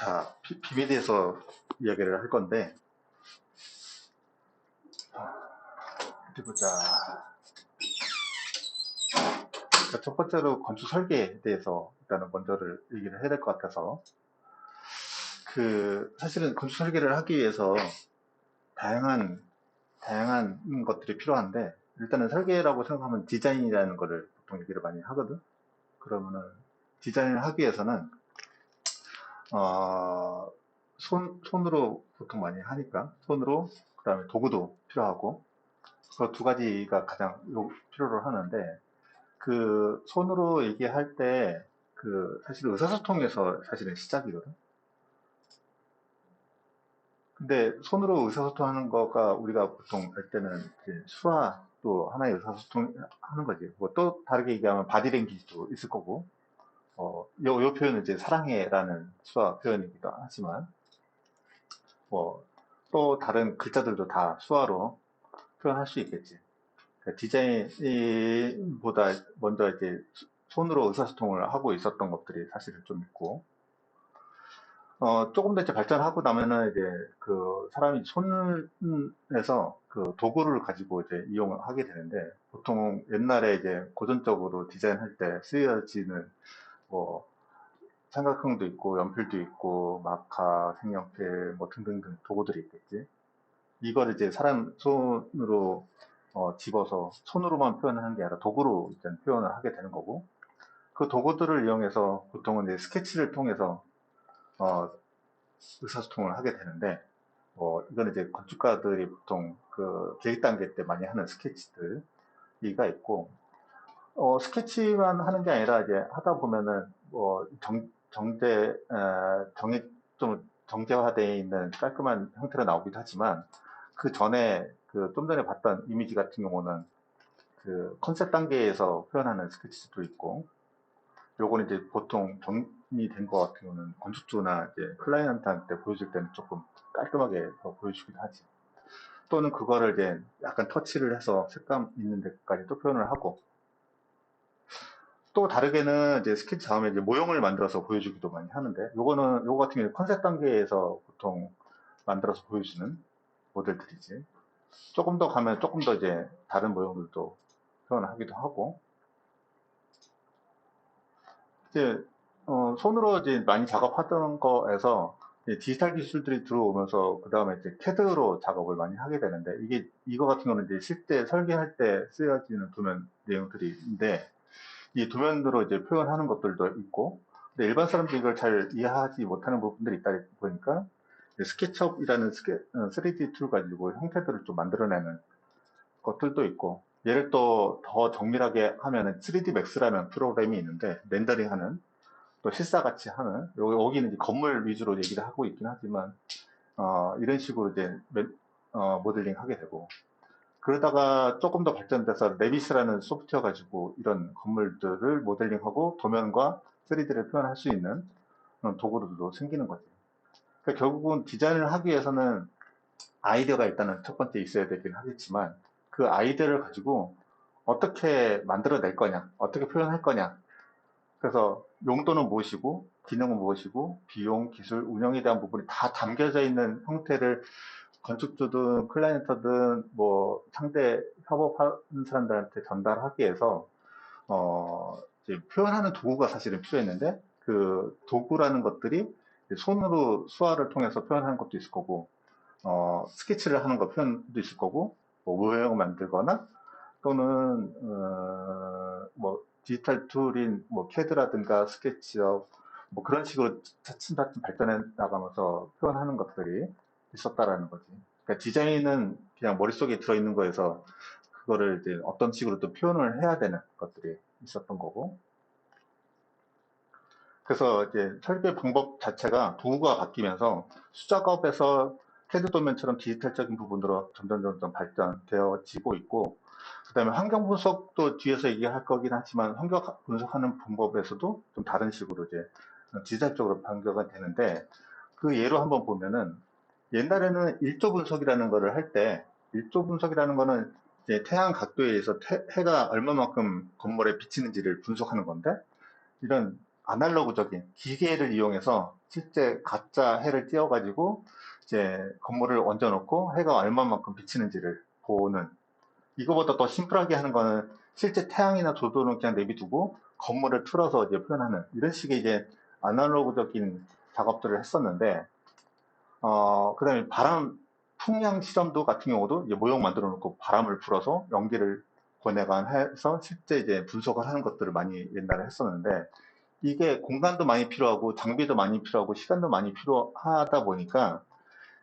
자, 빔에 대해서 이야기를 할 건데, 어디 보자. 자, 첫 번째로 건축 설계에 대해서 일단은 먼저를 얘기를 해야 될 것 같아서, 사실은 건축 설계를 하기 위해서 다양한 것들이 필요한데, 일단은 설계라고 생각하면 디자인이라는 거를 보통 얘기를 많이 하거든? 그러면은, 디자인을 하기 위해서는, 어, 손으로 보통 많이 하니까, 손으로, 그 다음에 도구도 필요하고, 그 두 가지가 가장 필요로 하는데, 손으로 얘기할 때, 사실 의사소통에서 사실은 시작이거든. 근데 손으로 의사소통하는 거가 우리가 보통 할 때는 이제 수화도 하나의 의사소통 하는 거지. 뭐 또 다르게 얘기하면 바디랭귀지도 있을 거고, 요 표현은 이제 사랑해라는 수화 표현이기도 하지만, 뭐, 또 다른 글자들도 다 수화로 표현할 수 있겠지. 그러니까 디자인보다 먼저 이제 손으로 의사소통을 하고 있었던 것들이 사실은 좀 있고, 조금 더 이제 발전하고 나면은 이제 사람이 손에서 그 도구를 가지고 이제 이용을 하게 되는데, 보통 옛날에 이제 고전적으로 디자인할 때 쓰여지는 뭐 삼각형도 있고 연필도 있고 마카, 색연필 뭐 등등등 도구들이 있겠지. 이거를 이제 사람 손으로 집어서 손으로만 표현하는 게 아니라 도구로 일단 표현을 하게 되는 거고, 그 도구들을 이용해서 보통은 이제 스케치를 통해서 어, 의사소통을 하게 되는데, 이거는 이제 건축가들이 보통 그 계획 단계 때 많이 하는 스케치들이가 있고, 스케치만 하는 게 아니라 이제 하다 보면은 좀 정제화되어 있는 깔끔한 형태로 나오기도 하지만, 그 전에 좀 전에 봤던 이미지 같은 경우는 그 컨셉 단계에서 표현하는 스케치도 있고, 요거는 이제 보통 정리된 거 같은 경우는 건축주나 이제 클라이언트한테 보여줄 때는 조금 깔끔하게 더 보여주기도 하지. 또는 그거를 이제 약간 터치를 해서 색감 있는 데까지 또 표현을 하고, 또 다르게는 이제 스케치 다음에 이제 모형을 만들어서 보여주기도 많이 하는데, 요거 같은 경우는 컨셉 단계에서 보통 만들어서 보여주는 모델들이지. 조금 더 가면 조금 더 이제 다른 모형들도 표현하기도 하고, 이제 손으로 이제 많이 작업하던 거에서 이제 디지털 기술들이 들어오면서 그 다음에 이제 CAD로 작업을 많이 하게 되는데, 이거 같은 경우는 이제 실제 설계할 때 쓰여지는 도면 내용들인데, 이 도면으로 이제 표현하는 것들도 있고, 근데 일반 사람들이 이걸 잘 이해하지 못하는 부분들이 있다 보니까 스케치업이라는 3D 툴 가지고 형태들을 좀 만들어내는 것들도 있고, 얘를 또 더 정밀하게 하면은 3D Max라는 프로그램이 있는데, 렌더링하는, 또 실사같이 하는, 여기는 이제 건물 위주로 얘기를 하고 있긴 하지만, 이런 식으로 이제 모델링 하게 되고, 그러다가 조금 더 발전돼서 레빗이라는 소프트웨어 가지고 이런 건물들을 모델링하고 도면과 3D를 표현할 수 있는 그런 도구들도 생기는 거지. 그러니까 결국은 디자인을 하기 위해서는 아이디어가 일단은 첫 번째 있어야 되긴 하겠지만, 그 아이디어를 가지고 어떻게 만들어낼 거냐, 어떻게 표현할 거냐, 그래서 용도는 무엇이고, 기능은 무엇이고, 비용, 기술, 운영에 대한 부분이 다 담겨져 있는 형태를 건축주든 클라이언트든 뭐 상대 협업하는 사람들한테 전달하기 위해서 이제 표현하는 도구가 사실은 필요했는데, 그 도구라는 것들이 손으로 수화를 통해서 표현하는 것도 있을 거고, 스케치를 하는 거 표현도 있을 거고, 뭐 모형을 만들거나 또는 뭐 디지털 툴인 뭐 캐드라든가 스케치업 뭐 그런 식으로 차츰차츰 발전해 나가면서 표현하는 것들이 있었다라는 거지. 그러니까 디자인은 그냥 머릿속에 들어있는 거에서 그거를 이제 어떤 식으로 또 표현을 해야 되는 것들이 있었던 거고. 그래서 이제 설계 방법 자체가 도구가 바뀌면서 수작업에서 캐드 도면처럼 디지털적인 부분으로 점점 발전되어지고 있고, 그 다음에 환경 분석도 뒤에서 얘기할 거긴 하지만, 환경 분석하는 방법에서도 좀 다른 식으로 이제 디지털적으로 변경이 되는데, 그 예로 한번 보면은, 옛날에는 일조 분석이라는 거를 할 때, 일조 분석이라는 거는 이제 태양 각도에 의해서 해가 얼마만큼 건물에 비치는지를 분석하는 건데, 이런 아날로그적인 기계를 이용해서 실제 가짜 해를 띄워가지고 이제 건물을 얹어놓고 해가 얼마만큼 비치는지를 보는, 이거보다 더 심플하게 하는 거는 실제 태양이나 조도는 그냥 내비두고 건물을 틀어서 이제 표현하는 이런 식의 이제 아날로그적인 작업들을 했었는데, 그다음에 바람 풍량 실험도 같은 경우도 이제 모형 만들어 놓고 바람을 불어서 연기를 보내관 해서 실제 이제 분석을 하는 것들을 많이 옛날에 했었는데, 이게 공간도 많이 필요하고 장비도 많이 필요하고 시간도 많이 필요하다 보니까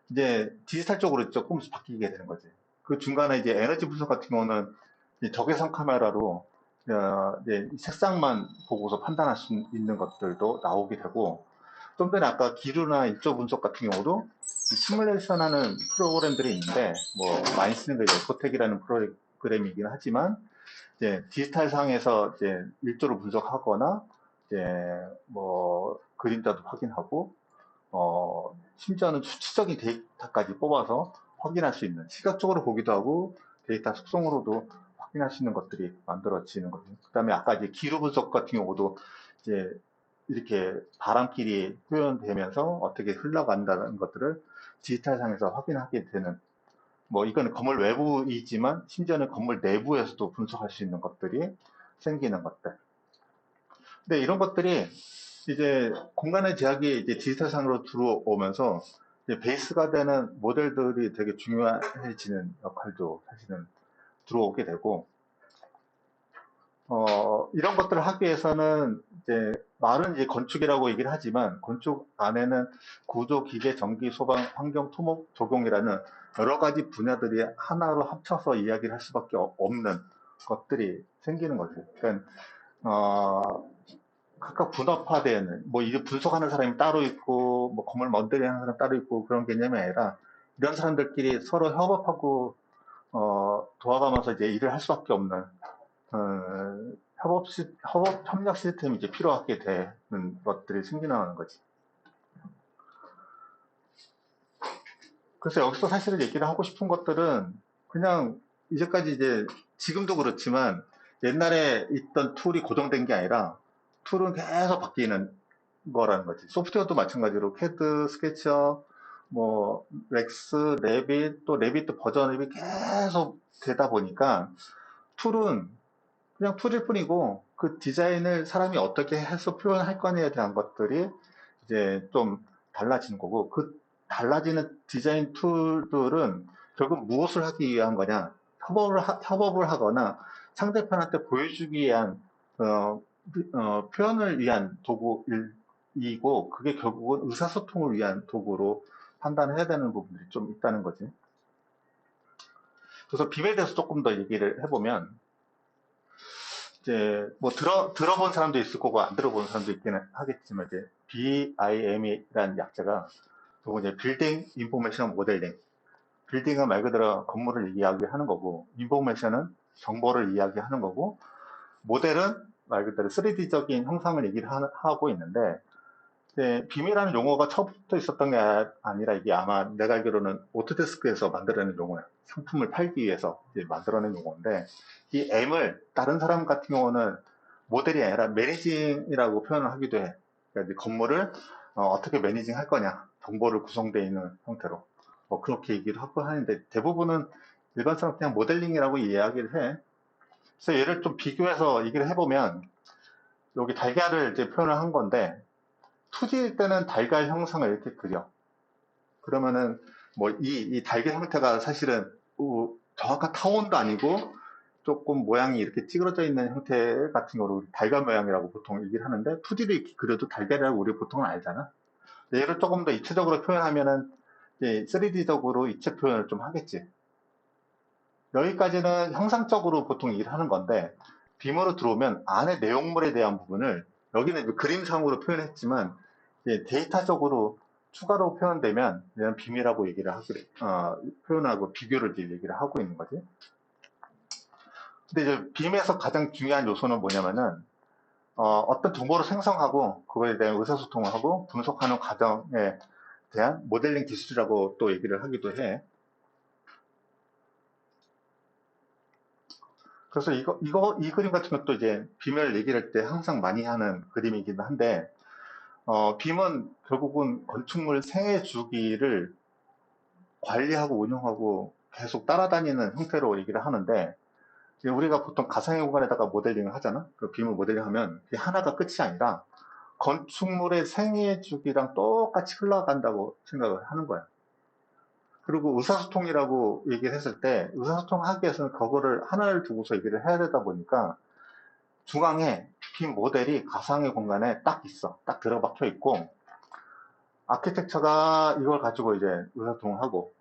이제 디지털 쪽으로 조금씩 바뀌게 되는 거지. 그 중간에 이제 에너지 분석 같은 경우는 이제 적외선 카메라로 이제 색상만 보고서 판단할 수 있는 것들도 나오게 되고, 좀 전에 아까 기류나 일조 분석 같은 경우도 시뮬레이션 하는 프로그램들이 있는데, 뭐 많이 쓰는 게 에코텍이라는 프로그램이긴 하지만 이제 디지털 상에서 이제 일조를 분석하거나 이제 뭐 그림자도 확인하고 심지어는 수치적인 데이터까지 뽑아서 확인할 수 있는, 시각적으로 보기도 하고 데이터 속성으로도 확인할 수 있는 것들이 만들어지는 거죠. 그다음에 아까 이제 기후 분석 같은 경우도 이제 이렇게 바람길이 표현되면서 어떻게 흘러간다는 것들을 디지털상에서 확인하게 되는, 뭐 이거는 건물 외부이지만 심지어는 건물 내부에서도 분석할 수 있는 것들이 생기는 것들. 근데 이런 것들이 이제 공간의 제약이 이제 디지털상으로 들어오면서 이제 베이스가 되는 모델들이 되게 중요해지는 역할도 사실은 들어오게 되고, 이런 것들을 하기 위해서는 이제 말은 이제 건축이라고 얘기를 하지만 건축 안에는 구조, 기계, 전기, 소방, 환경, 토목, 조경이라는 여러 가지 분야들이 하나로 합쳐서 이야기를 할 수밖에 없는 것들이 생기는 거죠. 그러니까 각각 분업화되는, 뭐 이제 분석하는 사람이 따로 있고 뭐 건물 먼데리 하는 사람 따로 있고 그런 개념이 아니라 이런 사람들끼리 서로 협업하고 도와가면서 이제 일을 할 수밖에 없는 협력 시스템이 이제 필요하게 되는 것들이 생겨나는 거지. 그래서 여기서 사실은 얘기를 하고 싶은 것들은 그냥 이제까지 이제 지금도 그렇지만 옛날에 있던 툴이 고정된 게 아니라 툴은 계속 바뀌는 거라는 거지. 소프트웨어도 마찬가지로 캐드, 스케치업, 뭐 렉스, 레빗, 또 레빗도 버전업이 계속 되다 보니까 툴은 그냥 툴일 뿐이고 그 디자인을 사람이 어떻게 해서 표현할 거냐에 대한 것들이 이제 좀 달라지는 거고, 그 달라지는 디자인 툴들은 결국 무엇을 하기 위한 거냐, 협업을 하거나 상대편한테 보여주기 위한 표현을 위한 도구이고, 그게 결국은 의사소통을 위한 도구로 판단해야 되는 부분들이 좀 있다는 거지. 그래서 빔에 대해서 조금 더 얘기를 해보면, 이제 뭐 들어본 사람도 있을 거고 안 들어본 사람도 있기는 하겠지만, 이제 BIM이라는 약자가 그거 이제 빌딩 인포메이션 모델링. 빌딩은 말 그대로 건물을 이야기하는 거고, 인포메이션은 정보를 이야기하는 거고, 모델은 말 그대로 3D적인 형상을 얘기를 하고 있는데, 빔이라는 용어가 처음부터 있었던 게 아니라 이게 아마 내가 알기로는 오토데스크에서 만들어낸 용어야. 상품을 팔기 위해서 이제 만들어낸 용어인데, 이 M을 다른 사람 같은 경우는 모델이 아니라 매니징이라고 표현을 하기도 해. 그러니까 이제 건물을 어떻게 매니징 할 거냐, 정보를 구성되어 있는 형태로 뭐 그렇게 얘기를 하고 하는데, 대부분은 일반 사람 그냥 모델링이라고 이야기를 해. 그래서 얘를 좀 비교해서 얘기를 해보면, 여기 달걀을 이제 표현을 한 건데 2D일 때는 달걀 형상을 이렇게 그려. 그러면은 뭐 이 달걀 형태가 사실은 정확한 타원도 아니고 조금 모양이 이렇게 찌그러져 있는 형태 같은 거로 달걀 모양이라고 보통 얘기를 하는데, 2D를 이렇게 그려도 달걀이라고 우리 보통은 알잖아. 얘를 조금 더 입체적으로 표현하면은 3D적으로 입체 표현을 좀 하겠지. 여기까지는 형상적으로 보통 얘기를 하는 건데, 빔으로 들어오면 안에 내용물에 대한 부분을, 여기는 그림상으로 표현했지만 데이터적으로 추가로 표현되면 얘는 빔이라고 얘기를 하고, 표현하고 비교를 이제 얘기를 하고 있는 거지. 근데 이제 빔에서 가장 중요한 요소는 뭐냐면은 어떤 정보를 생성하고 그거에 대한 의사소통을 하고 분석하는 과정에 대한 모델링 기술이라고 또 얘기를 하기도 해. 그래서 이 그림 같은 것도 이제 빔을 얘기할 때 항상 많이 하는 그림이긴 한데, 빔은 결국은 건축물 생애 주기를 관리하고 운영하고 계속 따라다니는 형태로 얘기를 하는데, 이제 우리가 보통 가상의 공간에다가 모델링을 하잖아? 그 빔을 모델링하면 그게 하나가 끝이 아니라 건축물의 생애 주기랑 똑같이 흘러간다고 생각을 하는 거야. 그리고 의사소통이라고 얘기를 했을 때 의사소통하기 위해서는 그거를 하나를 두고서 얘기를 해야 되다 보니까 중앙에 빔 모델이 가상의 공간에 딱 있어. 딱 들어박혀 있고 아키텍처가 이걸 가지고 이제 의사소통을 하고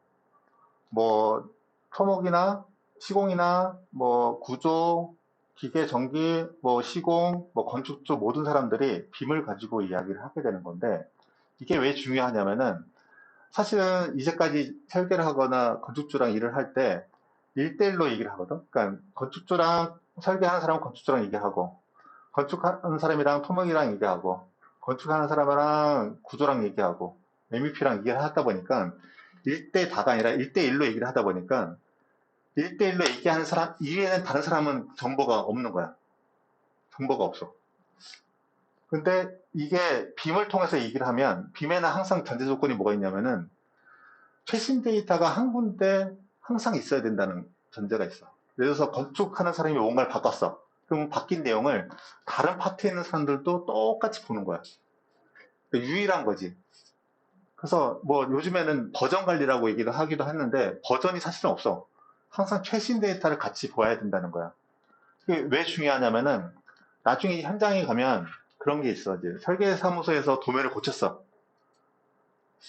뭐 토목이나 시공이나 뭐 구조, 기계, 전기, 뭐 시공, 뭐 건축 쪽 모든 사람들이 빔을 가지고 이야기를 하게 되는 건데 이게 왜 중요하냐면은 사실은 이제까지 설계를 하거나 건축주랑 일을 할 때 1대1로 얘기를 하거든. 그러니까 건축주랑 설계하는 사람은 건축주랑 얘기하고 건축하는 사람이랑 토목이랑 얘기하고 건축하는 사람이랑 구조랑 얘기하고 MEP랑 얘기를 하다 보니까 1대 다가 아니라 1대1로 얘기를 하다 보니까 1대1로 얘기하는 사람 이외에는 다른 사람은 정보가 없는 거야. 정보가 없어. 근데 이게 빔을 통해서 얘기를 하면 빔에는 항상 전제 조건이 뭐가 있냐면은 최신 데이터가 한 군데 항상 있어야 된다는 전제가 있어. 예를 들어서 건축하는 사람이 뭔가를 바꿨어. 그럼 바뀐 내용을 다른 파트에 있는 사람들도 똑같이 보는 거야. 유일한 거지. 그래서 뭐 요즘에는 버전 관리라고 얘기를 하기도 했는데 버전이 사실은 없어. 항상 최신 데이터를 같이 보아야 된다는 거야. 그게 왜 중요하냐면은 나중에 현장에 가면 그런 게 있어. 이제 설계사무소에서 도면을 고쳤어.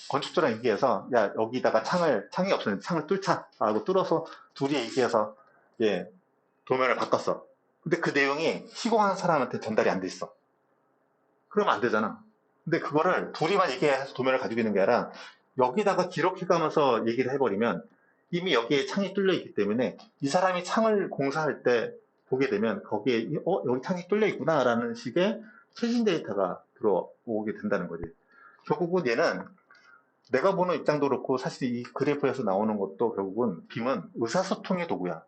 건축주랑 얘기해서 야 여기다가 창이 없었는데 창을 뚫자 라고 뚫어서 둘이 얘기해서 예 도면을 바꿨어. 근데 그 내용이 시공하는 사람한테 전달이 안 돼 있어. 그러면 안 되잖아. 근데 그거를 둘이만 얘기해서 도면을 가지고 있는 게 아니라 여기다가 기록해가면서 얘기를 해버리면 이미 여기에 창이 뚫려 있기 때문에 이 사람이 창을 공사할 때 보게 되면 거기에 여기 창이 뚫려 있구나라는 식의 최신 데이터가 들어오게 된다는 거지. 결국은 얘는 내가 보는 입장도 그렇고 사실 이 그래프에서 나오는 것도 결국은 빔은 의사소통의 도구야.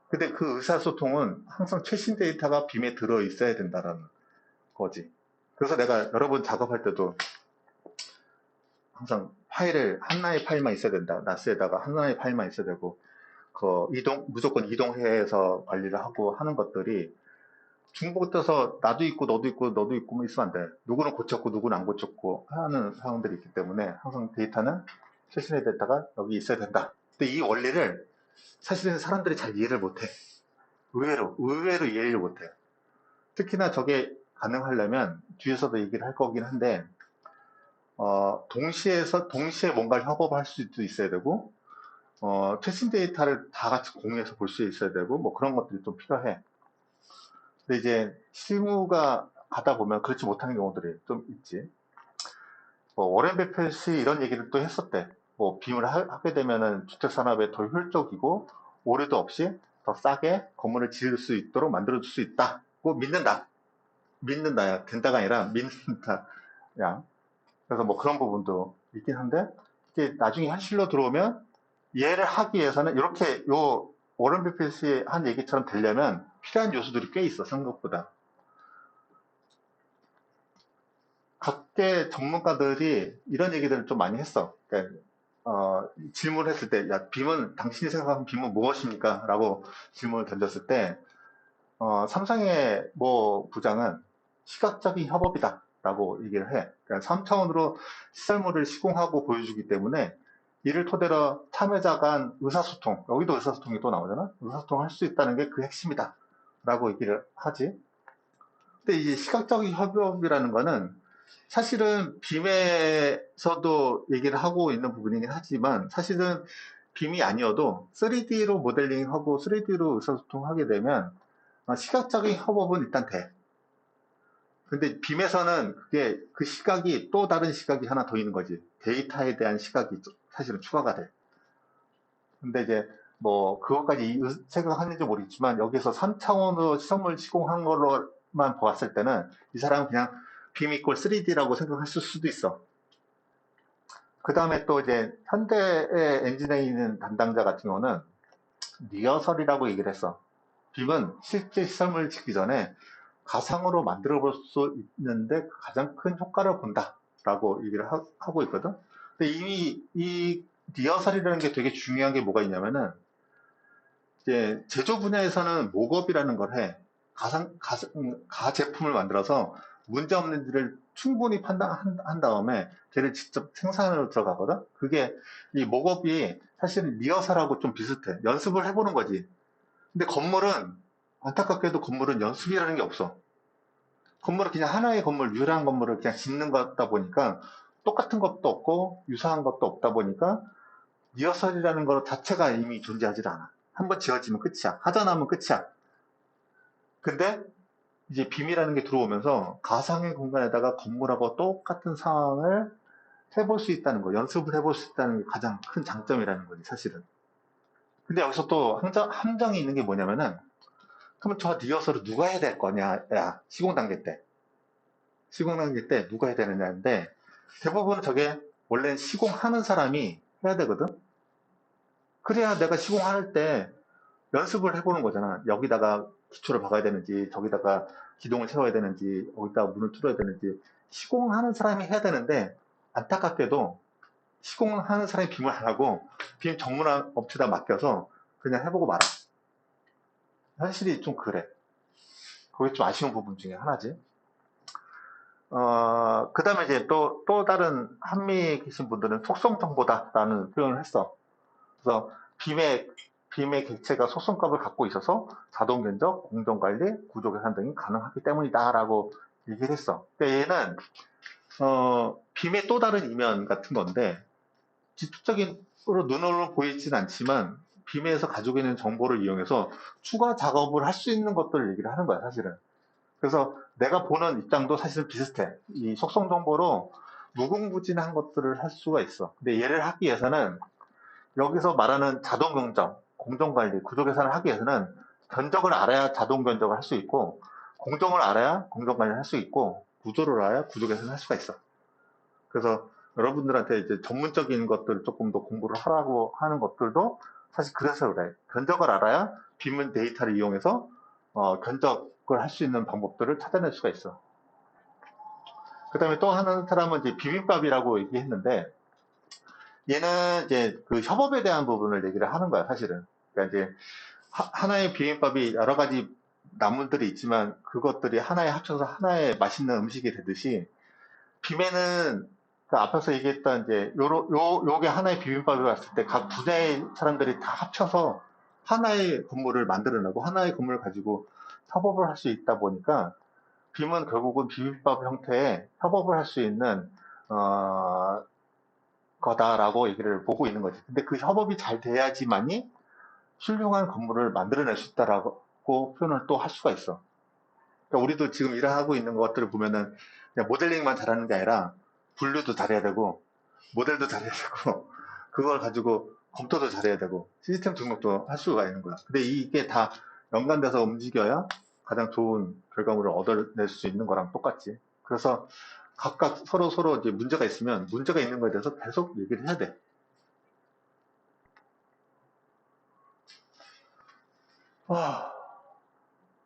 근데 그 의사소통은 항상 최신 데이터가 빔에 들어 있어야 된다는 거지. 그래서 내가 여러 번 작업할 때도 항상 파일을 하나의 파일만 있어야 된다. 나스에다가 하나의 파일만 있어야 되고 무조건 이동해서 관리를 하고 하는 것들이 중복 떠서 나도 있고 너도 있고 너도 있고 있으면 안 돼. 누구는 고쳤고 누구는 안 고쳤고 하는 상황들이 있기 때문에 항상 데이터는 최신의 데이터가 여기 있어야 된다. 근데 이 원리를 사실은 사람들이 잘 이해를 못해. 의외로 이해를 못해. 특히나 저게 가능하려면 뒤에서도 얘기를 할 거긴 한데 동시에 뭔가를 협업할 수도 있어야 되고 최신 데이터를 다 같이 공유해서 볼 수 있어야 되고 뭐 그런 것들이 좀 필요해. 근데 이제 실무가 가다 보면 그렇지 못하는 경우들이 좀 있지. 뭐 워렌 베펫이 이런 얘기를 또 했었대. 뭐 빔을 하게 되면은 주택 산업에 더 효율적이고 오류도 없이 더 싸게 건물을 지을 수 있도록 만들어줄 수 있다고 믿는다. 믿는다야. 된다가 아니라 믿는다. 야. 그래서 뭐 그런 부분도 있긴 한데 이게 나중에 현실로 들어오면 이해를 하기 위해서는 이렇게 요 워런 버핏이 한 얘기처럼 되려면 필요한 요소들이 꽤 있어 생각보다. 각계 전문가들이 이런 얘기들을 좀 많이 했어. 그러니까 질문을 했을 때, 야, 빔은 당신이 생각하는 빔은 무엇입니까? 라고 질문을 던졌을 때, 삼성의 뭐 부장은 시각적인 협업이다. 라고 얘기를 해. 그러니까 3차원으로 시설물을 시공하고 보여주기 때문에 이를 토대로 참여자 간 의사소통, 여기도 의사소통이 또 나오잖아? 의사소통 할 수 있다는 게 그 핵심이다. 라고 얘기를 하지. 근데 이제 시각적인 협업이라는 거는 사실은 빔에서도 얘기를 하고 있는 부분이긴 하지만 사실은 빔이 아니어도 3D로 모델링하고 3D로 의사소통하게 되면 시각적인 협업은 일단 돼. 근데 빔에서는 그게 그 시각이 또 다른 시각이 하나 더 있는 거지. 데이터에 대한 시각이 사실은 추가가 돼. 근데 이제 뭐 그것까지 생각하는지 모르겠지만 여기서 3차원으로 시설물 시공한 걸로만 보았을 때는 이 사람은 그냥 빔 이퀄 3D라고 생각했을 수도 있어. 그 다음에 또 이제 현대의 엔지니어링 담당자 같은 경우는 리허설이라고 얘기를 했어. 빔은 실제 시험을 치기 전에 가상으로 만들어 볼 수 있는데 가장 큰 효과를 본다라고 얘기를 하고 있거든. 근데 이미 이 리허설이라는 게 되게 중요한 게 뭐가 있냐면은 이제 제조 분야에서는 목업이라는 걸 해. 가 제품을 만들어서 문제 없는지를 충분히 판단한 다음에 걔를 직접 생산으로 들어가거든. 그게 이 목업이 사실은 리허설하고 좀 비슷해. 연습을 해보는 거지. 근데 건물은 안타깝게도 건물은 연습이라는 게 없어. 건물은 그냥 하나의 건물, 유일한 건물을 그냥 짓는 거다 보니까 똑같은 것도 없고 유사한 것도 없다 보니까 리허설이라는 것 자체가 이미 존재하지 않아. 한번 지어지면 끝이야. 하다 나면 끝이야. 근데 이제 빔이라는 게 들어오면서 가상의 공간에다가 건물하고 똑같은 상황을 해볼 수 있다는 거, 연습을 해볼 수 있다는 게 가장 큰 장점이라는 거지, 사실은. 근데 여기서 또 함정이 있는 게 뭐냐면은, 그러면 저 리허설을 누가 해야 될 거냐, 야, 시공 단계 때. 시공 단계 때 누가 해야 되느냐인데, 대부분 저게 원래 시공하는 사람이 해야 되거든? 그래야 내가 시공할 때 연습을 해보는 거잖아. 여기다가 기초를 박아야 되는지, 저기다가 기둥을 세워야 되는지, 여기다가 문을 뚫어야 되는지, 시공하는 사람이 해야 되는데, 안타깝게도 시공하는 사람이 빔을 안 하고, 빔 전문 업체다 맡겨서 그냥 해보고 말아. 현실이 좀 그래. 그게 좀 아쉬운 부분 중에 하나지. 그 다음에 이제 또 다른 한미에 계신 분들은 속성 정보다라는 표현을 했어. 그래서 빔의 객체가 속성값을 갖고 있어서 자동 견적, 공정 관리, 구조 계산 등이 가능하기 때문이다라고 얘기를 했어. 그러니까 얘는 빔의 또 다른 이면 같은 건데 직접적으로 눈으로 보이진 않지만 빔에서 가지고 있는 정보를 이용해서 추가 작업을 할 수 있는 것들을 얘기를 하는 거야, 사실은. 그래서 내가 보는 입장도 사실은 비슷해. 이 속성 정보로 무궁무진한 것들을 할 수가 있어. 근데 얘를 하기 위해서는 여기서 말하는 자동 경정, 공정관리, 구조 계산을 하기 위해서는 견적을 알아야 자동 견적을 할 수 있고, 공정을 알아야 공정관리를 할 수 있고, 구조를 알아야 구조 계산을 할 수가 있어. 그래서 여러분들한테 이제 전문적인 것들 조금 더 공부를 하라고 하는 것들도 사실 그래서 그래. 견적을 알아야 빈문 데이터를 이용해서 견적을 할 수 있는 방법들을 찾아낼 수가 있어. 그 다음에 또 하는 사람은 이제 비빔밥이라고 얘기했는데, 얘는 이제 그 협업에 대한 부분을 얘기를 하는 거야, 사실은. 그러니까 이제 하나의 비빔밥이 여러 가지 나물들이 있지만 그것들이 하나에 합쳐서 하나의 맛있는 음식이 되듯이 빔에는 그 앞에서 얘기했던 이제 요게 하나의 비빔밥이 왔을 때 각 분야의 사람들이 다 합쳐서 하나의 건물을 만들어내고 하나의 건물을 가지고 협업을 할 수 있다 보니까 빔은 결국은 비빔밥 형태의 협업을 할 수 있는 어, 거다라고 얘기를 보고 있는 거지. 근데 그 협업이 잘 돼야지만이 훌륭한 건물을 만들어낼 수 있다라고 표현을 또 할 수가 있어. 그러니까 우리도 지금 일하고 있는 것들을 보면은 그냥 모델링만 잘하는 게 아니라 분류도 잘해야 되고 모델도 잘해야 되고 그걸 가지고 검토도 잘해야 되고 시스템 등록도 할 수가 있는 거야. 근데 이게 다 연관돼서 움직여야 가장 좋은 결과물을 얻어낼 수 있는 거랑 똑같지. 그래서 각각 서로 이제 문제가 있으면 문제가 있는 거에 대해서 계속 얘기를 해야 돼. 와,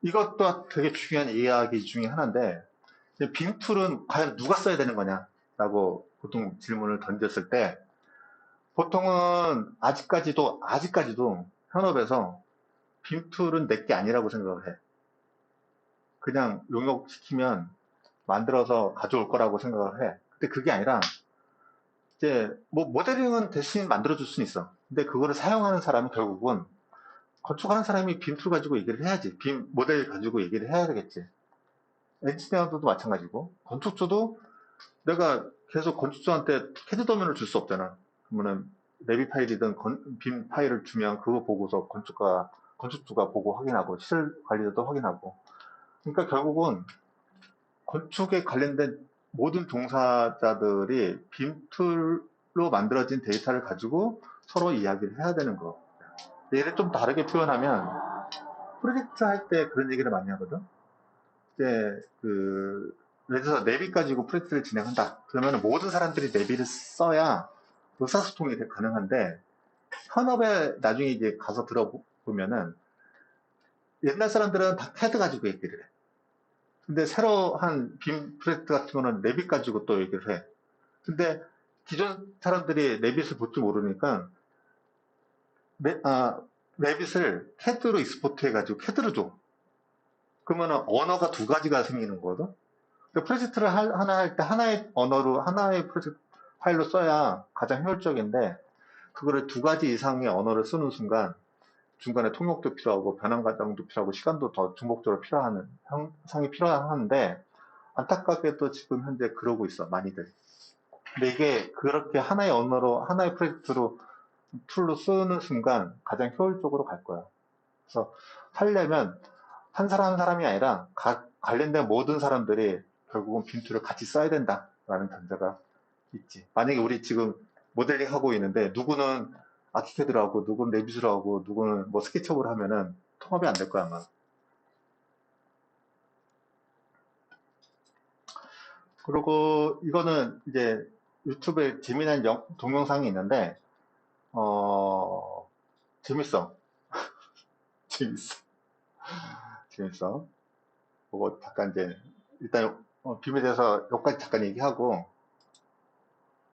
이것도 되게 중요한 이야기 중에 하나인데 빔툴은 과연 누가 써야 되는 거냐라고 보통 질문을 던졌을 때 보통은 아직까지도 현업에서 빔툴은 내 게 아니라고 생각을 해. 그냥 용역시키면 만들어서 가져올 거라고 생각을 해. 근데 그게 아니라 이제 뭐 모델링은 대신 만들어줄 수는 있어. 근데 그거를 사용하는 사람은 결국은 건축하는 사람이 빔툴 가지고 얘기를 해야지. 빔 모델 가지고 얘기를 해야 되겠지. 엔지니어도 마찬가지고 건축주도 내가 계속 건축주한테 캐드 도면을 줄 수 없잖아. 그러면은 레비 파일이든 빔 파일을 주면 그거 보고서 건축주가 보고 확인하고 시설 관리자도 확인하고. 그러니까 결국은 건축에 관련된 모든 종사자들이 빔툴로 만들어진 데이터를 가지고 서로 이야기를 해야 되는 거. 얘를 좀 다르게 표현하면 프로젝트 할 때 그런 얘기를 많이 하거든. 이제 예를 들어서 내비 가지고 프로젝트를 진행한다. 그러면 모든 사람들이 내비를 써야 의사소통이 가능한데 현업에 나중에 이제 가서 보면은 옛날 사람들은 다 캐드 가지고 얘기를 해. 근데 새로 한 빔 프로젝트 같은 거는 레빗 가지고 또 얘기를 해. 근데 기존 사람들이 레빗을 볼 줄 모르니까 레, 아, 레빗을 캐드로 익스포트 해가지고 캐드로 줘. 그러면 언어가 두 가지가 생기는 거거든. 그 프로젝트를 하나 할 때 하나의 언어로 하나의 프로젝트 파일로 써야 가장 효율적인데 그거를 두 가지 이상의 언어를 쓰는 순간 중간에 통역도 필요하고 변환 과정도 필요하고 시간도 더 중복적으로 필요한 형상이 필요한데 안타깝게도 지금 현재 그러고 있어 많이들. 근데 이게 그렇게 하나의 언어로 하나의 프로젝트로 툴로 쓰는 순간 가장 효율적으로 갈 거야. 그래서 하려면 한 사람 한 사람이 아니라 관련된 모든 사람들이 결국은 빔툴을 같이 써야 된다라는 전제가 있지. 만약에 우리 지금 모델링 하고 있는데 누구는 아키캐드로 하고 누구는 레빗으로 하고 누구는 뭐 스케치업으로 하면은 통합이 안 될 거야 아마. 그리고 이거는 이제 유튜브에 재미난 동영상이 있는데 어 재밌어. 재밌어. 재밌어. 그거 잠깐 이제 일단 빔에 대해서 여기까지 잠깐 얘기하고